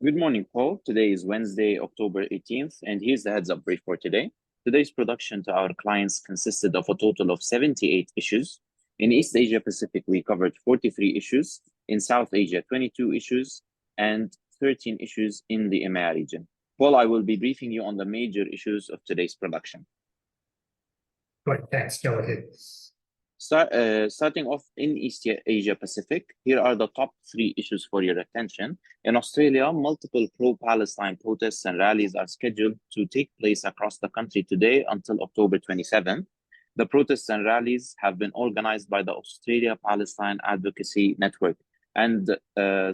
Good morning, Paul. Today is Wednesday, October 18th, and here's the heads-up brief for today. Today's production to our clients consisted of a total of 78 issues. In East Asia Pacific, we covered 43 issues. In South Asia, 22 issues, and 13 issues in the EMEA region. Paul, I will be briefing you on the major issues of today's production. Great, thanks. Go ahead. Starting off in East Asia Pacific, here are the top 3 issues for your attention. In Australia, multiple pro-Palestine protests and rallies are scheduled to take place across the country today until October 27th. The protests and rallies have been organized by the Australia-Palestine Advocacy Network and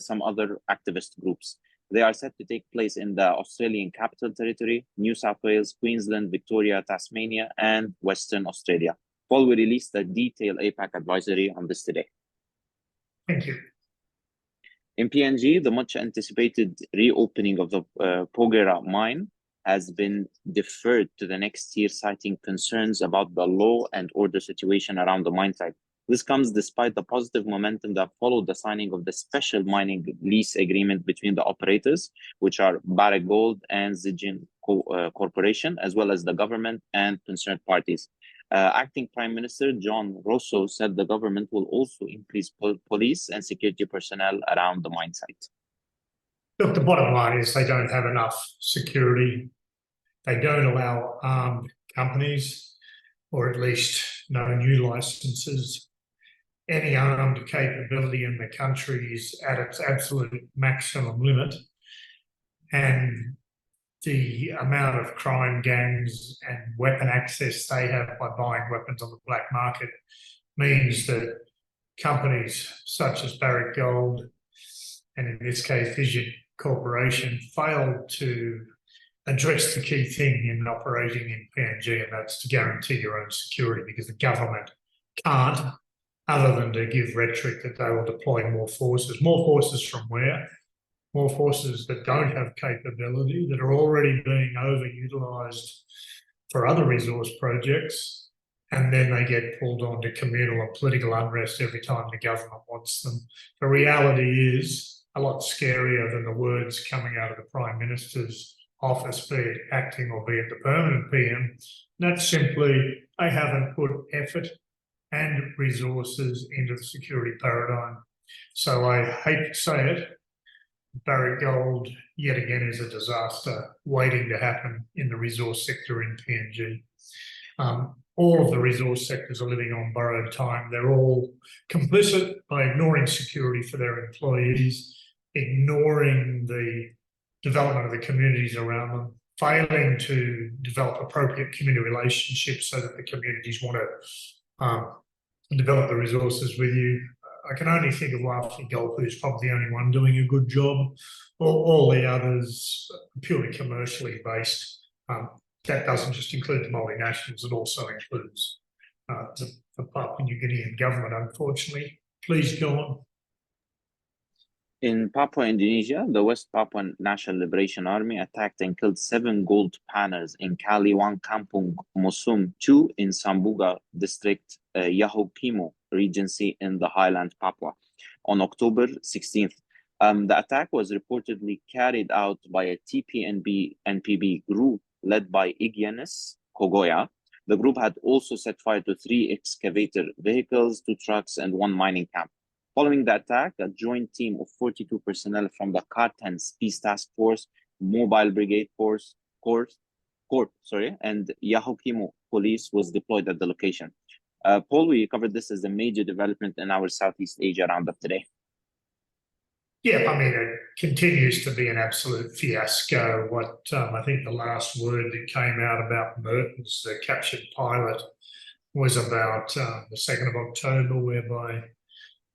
some other activist groups. They are set to take place in the Australian Capital Territory, New South Wales, Queensland, Victoria, Tasmania, and Western Australia. Paul will release the detailed APAC advisory on this today. Thank you. In PNG, the much anticipated reopening of the Porgera mine has been deferred to the next year, citing concerns about the law and order situation around the mine site. This comes despite the positive momentum that followed the signing of the special mining lease agreement between the operators, which are Barrick Gold and Zijin Corporation, as well as the government and concerned parties. Acting Prime Minister John Rosso said the government will also increase police and security personnel around the mine site. Look, the bottom line is they don't have enough security. They don't allow armed companies, or at least no new licenses. Any armed capability in the country is at its absolute maximum limit. And the amount of crime gangs and weapon access they have by buying weapons on the black market means that companies such as Barrick Gold, and in this case Zijin Corporation, fail to address the key thing in operating in PNG, and that's to guarantee your own security, because the government can't, other than to give rhetoric that they will deploy more forces. More forces from where? More forces that don't have capability, that are already being overutilised for other resource projects, and then they get pulled onto communal or political unrest every time the government wants them. The reality is a lot scarier than the words coming out of the Prime Minister's office, be it acting or be it the permanent PM. That's simply they haven't put effort and resources into the security paradigm. So I hate to say it, Barrick Gold, yet again, is a disaster waiting to happen in the resource sector in PNG. All of the resource sectors are living on borrowed time. They're all complicit by ignoring security for their employees, ignoring the development of the communities around them, failing to develop appropriate community relationships so that the communities want to develop the resources with you. I can only think of Wafii Gulf, who's probably the only one doing a good job. All the others are purely commercially based. That doesn't just include the multinationals, it also includes the Papua New Guinean government, unfortunately. Please go on. In Papua, Indonesia, the West Papuan National Liberation Army attacked and killed 7 gold panners in Kaliwang Kampung Mosum 2 in Sambuga District, Yahukimo Regency in the Highlands, Papua, on October 16th. The attack was reportedly carried out by a TPNB-NPB group led by Igyanis Kogoya. The group had also set fire to 3 excavator vehicles, 2 trucks, and 1 mining camp. Following the attack, a joint team of 42 personnel from the Kartens Peace Task Force, Mobile Brigade Force, and Yahukimo Police was deployed at the location. Paul, we covered this as a major development in our Southeast Asia roundup today. Yeah, I mean, it continues to be an absolute fiasco. What I think the last word that came out about Mertens, the captured pilot, was about the 2nd of October, whereby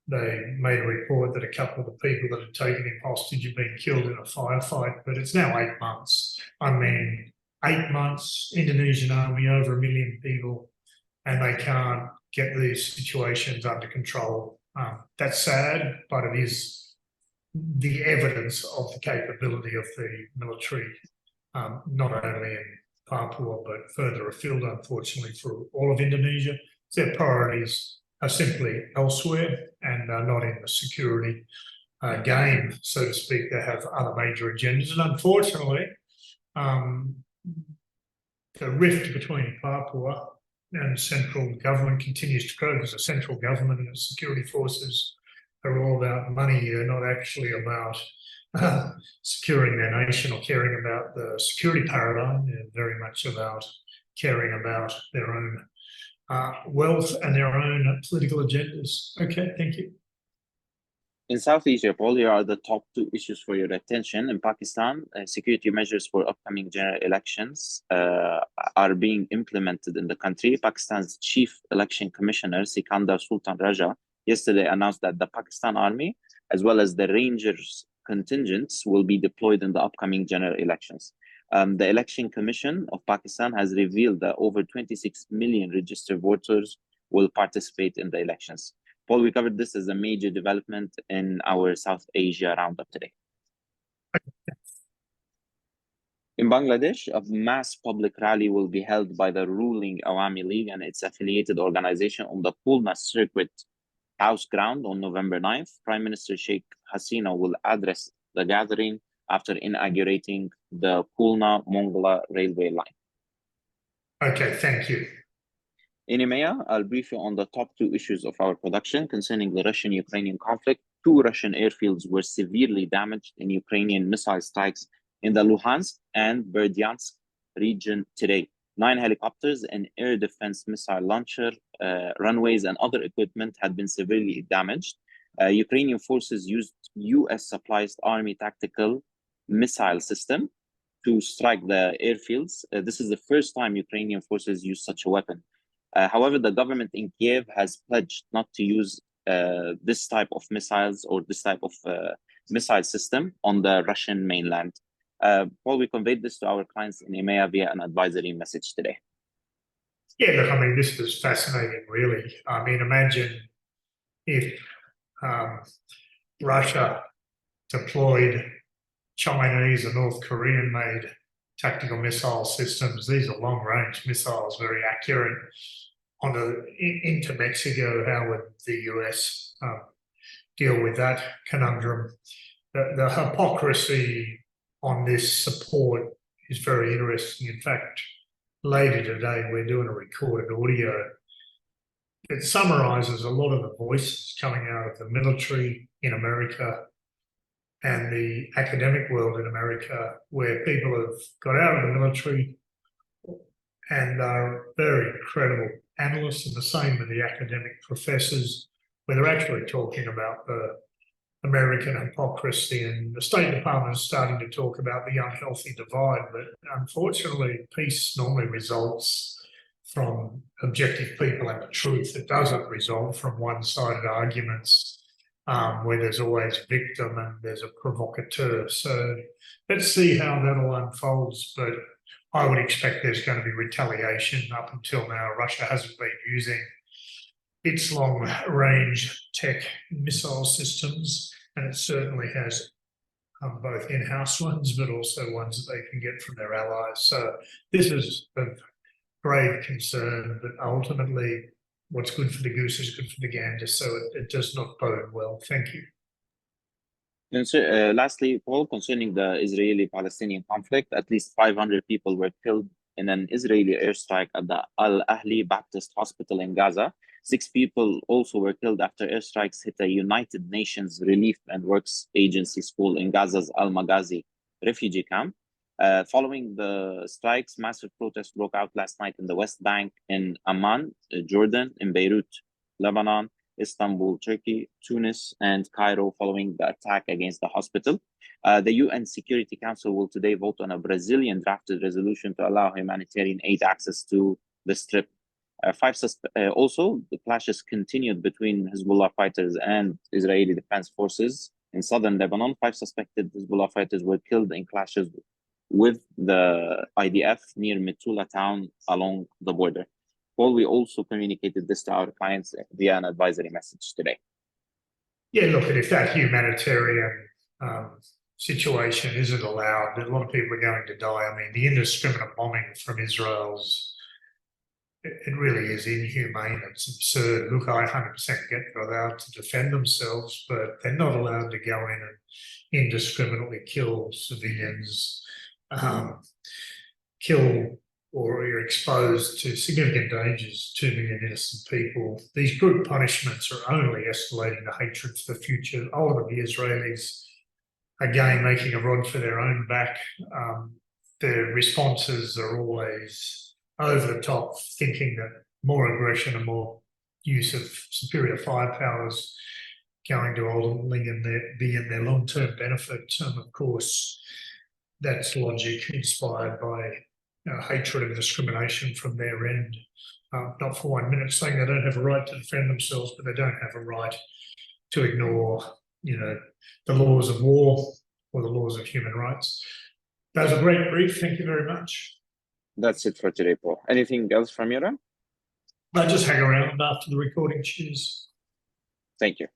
they made a report that a couple of the people that had taken him hostage had been killed in a firefight, but it's now 8 months. I mean, 8 months, Indonesian army, over 1 million people, and they can't get these situations under control. That's sad, but it is the evidence of the capability of the military, not only in Papua, but further afield, unfortunately, for all of Indonesia. Their priorities are simply elsewhere and are not in the security game, so to speak. They have other major agendas. And unfortunately, the rift between Papua and central government continues to grow because the central government and the security forces are all about money. They're not actually about securing their nation or caring about the security paradigm. They're very much about caring about their own wealth and their own political agendas. Okay, thank you. In South Asia, Paul, here are the top 2 issues for your attention. In Pakistan, security measures for upcoming general elections are being implemented in the country. Pakistan's Chief Election Commissioner, Sikandar Sultan Raja, yesterday announced that the Pakistan Army, as well as the Rangers contingents, will be deployed in the upcoming general elections. The Election Commission of Pakistan has revealed that over 26 million registered voters will participate in the elections. Paul, we covered this as a major development in our South Asia roundup today. In Bangladesh, a mass public rally will be held by the ruling Awami League and its affiliated organization on the Pulna Circuit House ground on November 9th. Prime Minister Sheikh Hasina will address the gathering after inaugurating the Pulna-Mongla railway line. Okay, thank you. In EMEA, I'll brief you on the top 2 issues of our production concerning the Russian-Ukrainian conflict. 2 Russian airfields were severely damaged in Ukrainian missile strikes in the Luhansk and Berdyansk region today. 9 helicopters and air defense missile launcher, runways, and other equipment had been severely damaged. Ukrainian forces used US-supplied Army tactical missile system to strike the airfields. This is the first time Ukrainian forces use such a weapon. However, the government in Kiev has pledged not to use this type of missiles or this type of missile system on the Russian mainland. Paul, we conveyed this to our clients in EMEA via an advisory message today. Yeah, look, I mean, this was fascinating, really. I mean, imagine if Russia deployed Chinese or North Korean-made tactical missile systems. These are long-range missiles, very accurate. Into Mexico, how would the US deal with that conundrum? The hypocrisy on this support is very interesting. In fact, later today, we're doing a recorded audio that summarises a lot of the voices coming out of the military in America and the academic world in America, where people have got out of the military and are very credible analysts, and the same with the academic professors, where they're actually talking about the American hypocrisy, and the State Department is starting to talk about the unhealthy divide. But unfortunately, peace normally results from objective people and the truth. It doesn't result from one-sided arguments where there's always a victim and there's a provocateur. So let's see how that all unfolds. But I would expect there's going to be retaliation. Up until now, Russia hasn't been using its long-range tech missile systems, and it certainly has both in-house ones, but also ones that they can get from their allies. So this is of grave concern, but ultimately what's good for the goose is good for the gander, so it does not bode well. Thank you. And so, lastly, Paul, concerning the Israeli-Palestinian conflict, at least 500 people were killed in an Israeli airstrike at the Al-Ahli Baptist Hospital in Gaza. 6 people also were killed after airstrikes hit a United Nations Relief and Works Agency school in Gaza's Al-Maghazi refugee camp. Following the strikes, massive protests broke out last night in the West Bank, in Amman, Jordan, in Beirut, Lebanon, Istanbul, Turkey, Tunis, and Cairo following the attack against the hospital. The UN Security Council will today vote on a Brazilian drafted resolution to allow humanitarian aid access to the Strip. Also, the clashes continued between Hezbollah fighters and Israeli Defense Forces in southern Lebanon. 5 suspected Hezbollah fighters were killed in clashes with the IDF near Metula town along the border. Paul, we also communicated this to our clients via an advisory message today. Yeah, look, if that humanitarian situation isn't allowed, a lot of people are going to die. I mean, the indiscriminate bombing from Israel's it really is inhumane. It's absurd. Look, I 100% get they're allowed to defend themselves, but they're not allowed to go in and indiscriminately kill civilians, kill or are exposed to significant dangers, 2 million innocent people. These group punishments are only escalating the hatred for the future. Ultimately, Israelis, again, making a rod for their own back. Their responses are always over the top, thinking that more aggression and more use of superior firepower is going to ultimately be in their long-term benefit. Of course, that's logic inspired by hatred and discrimination from their end. Not for 1 minute saying they don't have a right to defend themselves, but they don't have a right to ignore, the laws of war or the laws of human rights. That was a great brief. Thank you very much. That's it for today, Paul. Anything else from your end? Just hang around after the recording. Cheers. Thank you.